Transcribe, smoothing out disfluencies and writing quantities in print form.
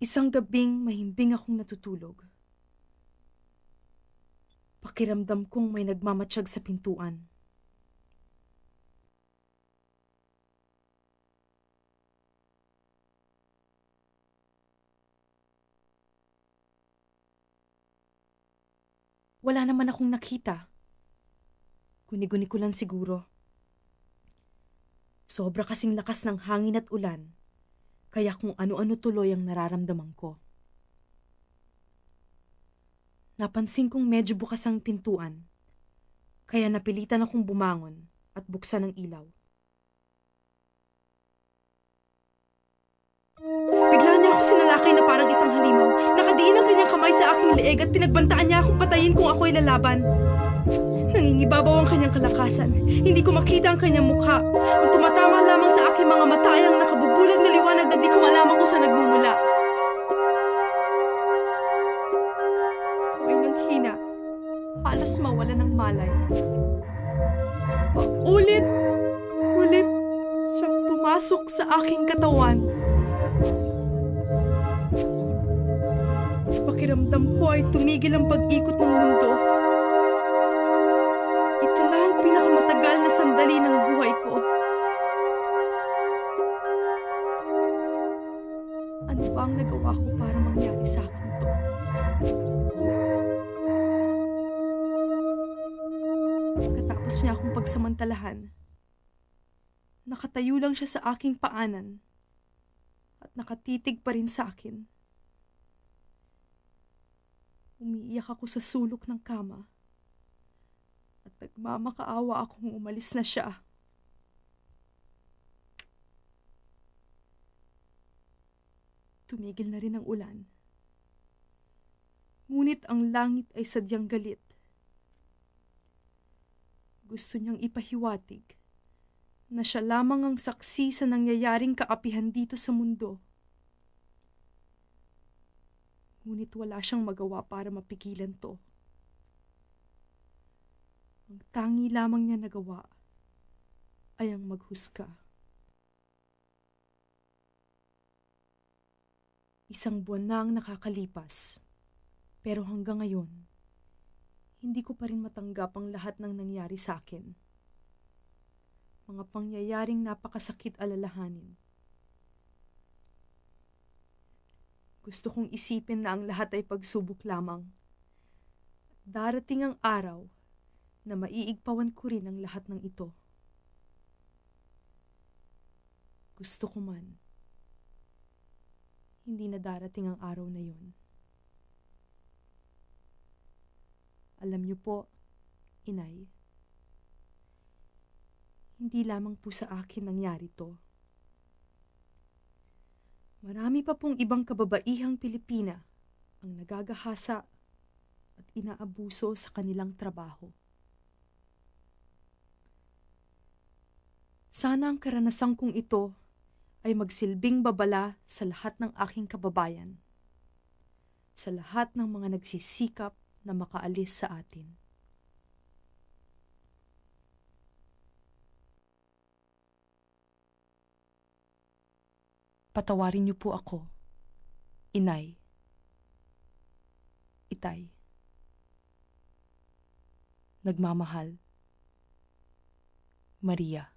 Isang gabing mahimbing akong natutulog. Pakiramdam kong may nagmamatsyag sa pintuan. Wala naman akong nakita. Guni-guni ko lang siguro. Sobra kasing lakas ng hangin at ulan, kaya kung ano-ano tuloy ang nararamdaman ko. Napansin kong medyo bukas ang pintuan, kaya napilitan akong bumangon at buksan ang ilaw. Bigla niya ako sinalakay na parang isang halimaw. Nakadiin ang kanyang kamay sa aking leeg at pinagbantaan niya akong patayin kung ako'y lalaban. Nangingibabaw ang kanyang kalakasan. Hindi ko makita ang kanyang mukha. Ang tumatama lamang sa aking mga mata ay ang nakabubulag na liwanag na di ko malaman kung saan nagmumula. Ako ay nanghina. Halos mawala ng malay. Ulit siyang pumasok sa aking katawan. Pakiramdam ko ay tumigil ang pag-ikot ng mundo. Ito na ang pinakamatagal na sandali ng buhay ko. Ano ba ang nagawa ko para mangyari sa akin to? Pagkatapos niya akong pagsamantalahan, nakatayo lang siya sa aking paanan at nakatitig pa rin sa akin. Umiiyak ako sa sulok ng kama at nagmamakaawa akong umalis na siya. Tumigil na rin ang ulan. Ngunit ang langit ay sadyang galit. Gusto niyang ipahiwatig na siya lamang ang saksi sa nangyayaring kaapihan dito sa mundo. Ngunit wala siyang magawa para mapigilan to. Ang tangi lamang niya nagawa ay ang maghusga. Isang buwan na ang nakakalipas, pero hanggang ngayon, hindi ko pa rin matanggap ang lahat ng nangyari sa akin. Mga pangyayaring napakasakit alalahanin. Gusto kong isipin na ang lahat ay pagsubok lamang. Darating ang araw na maiigpawan ko rin ang lahat ng ito. Gusto ko man, hindi na darating ang araw na yun. Alam niyo po, Inay, hindi lamang po sa akin nangyari to. Marami pa pong ibang kababaihang Pilipina ang nagagahasa at inaabuso sa kanilang trabaho. Sana ang karanasang kong ito ay magsilbing babala sa lahat ng aking kababayan, sa lahat ng mga nagsisikap na makaalis sa atin. Patawarin niyo po ako, Inay, Itay. Nagmamahal, Maria.